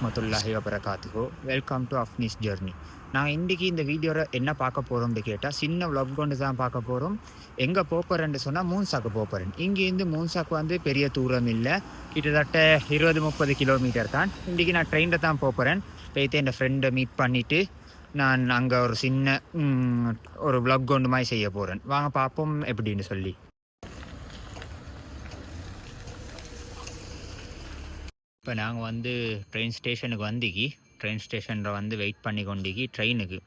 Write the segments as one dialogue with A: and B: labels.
A: வரஹ்மத்துல்லாஹி வபரகாத்துஹு. Welcome to Afni's journey. நான் இன்றைக்கி இந்த வீடியோவில் என்ன பார்க்க போகிறோம்னு கேட்டால் சின்ன vlog கொண்டு தான் பார்க்க போகிறோம். எங்கே போகிறேன்னு சொன்னால் மூன்சாக்கு போகிறேன். இங்கேருந்து மூன்சாக்கு வந்து பெரிய தூரம் இல்லை, கிட்டத்தட்ட 20-30 கிலோமீட்டர் தான். இன்றைக்கி நான் ட்ரெயினில் தான் போகிறேன். போய்த்து என் ஃப்ரெண்டை மீட் பண்ணிவிட்டு நான் அங்கே ஒரு சின்ன ஒரு vlog கொண்டு மாதிரி செய்ய போகிறேன். வாங்க பார்ப்போம் எப்படின்னு சொல்லி. இப்போ நாங்கள் வந்து ட்ரெயின் ஸ்டேஷனுக்கு வந்திக்கி ட்ரெயின் ஸ்டேஷனில் வந்து வெயிட் பண்ணி கொண்டிக்கி ட்ரெயினுக்கு.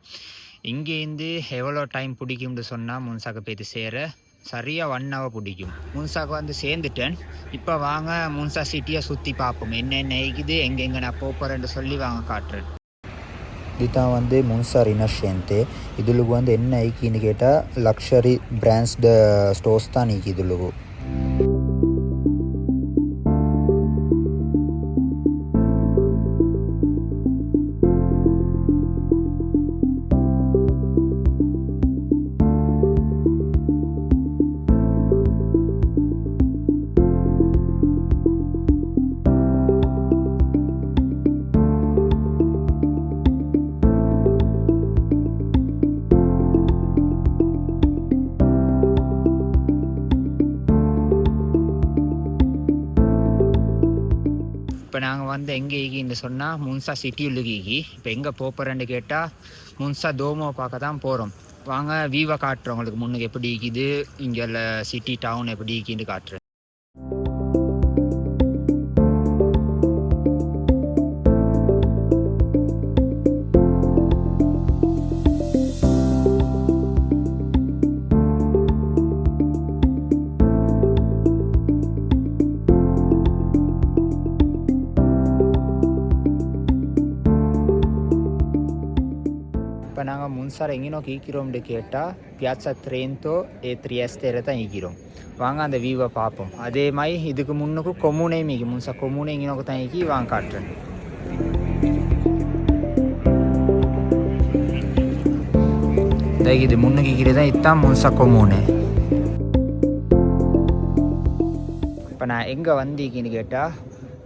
A: இங்கேருந்து எவ்வளோ டைம் பிடிக்கும்னு சொன்னால் முன்சாக்கு போய்த்து சேர சரியாக 1 hour பிடிக்கும். முன்சாக்கு வந்து சேர்ந்துட்டேன். இப்போ வாங்க முன்சா சிட்டியை சுற்றி பார்ப்போம், என்னென்ன இருக்குது, எங்கெங்கே நான் போகிறேன்னு சொல்லி வாங்க காட்டுறேன்.
B: இதுதான் வந்து முன்சா ரினர்ஷன்ட்டு. இதுலுக்கு வந்து என்ன ஐக்கின்னு கேட்டால் லக்ஸரி பிராண்ட்ஸ்ட ஸ்டோர்ஸ் தான் நீக்கி இதுலுக்கு.
A: இப்போ நாங்கள் வந்து எங்கே ஈகின்னு சொன்னால் முன்சா சிட்டியுள்ளுக்கு ஈகி. இப்போ எங்கே போகிறேன்னு கேட்டால் முன்சா தோமோ பார்க்க தான் போகிறோம். வாங்க வீவை காட்டுறோம் உங்களுக்கு, முன்னுக்கு எப்படி ஈக்குது, இங்கே சிட்டி டவுன் எப்படி ஈக்கின்னு காட்டுறேன். இப்போ நாங்கள் முன்சார எங்கே நோக்கி ஈக்கிறோம்னு கேட்டால் பியாட்சா ட்ரெயின்தோ A3 தான் ஈக்கிறோம். வாங்க அந்த வியூவை பார்ப்போம். அதே மாதிரி இதுக்கு முன்னுக்கு கொம்முனையும் ஈக்கி, முன்சா கொம்முனை எங்கே நோக்கி தான் ஈக்கி. வாங்க காட்டுறேன். இது முன்னுக்கு ஈக்கிறது தான், இதுதான் முன்சா கொம்முனை. இப்போ நான் எங்கே வந்திக்கின்னு கேட்டால்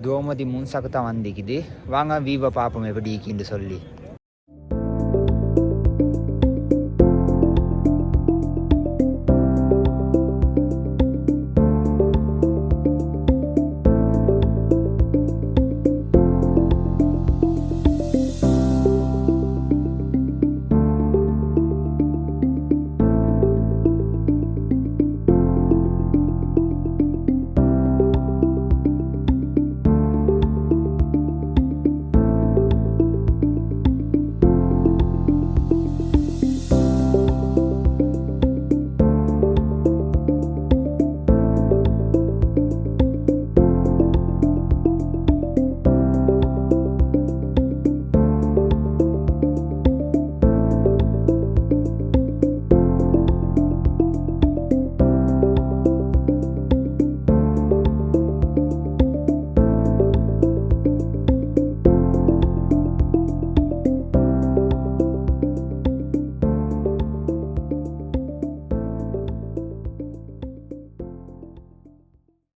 A: தோமதி முன்சாக்கு தான் வந்திக்குது. வாங்க வியூவை பார்ப்போம் எப்படி ஈக்கின்னு சொல்லி.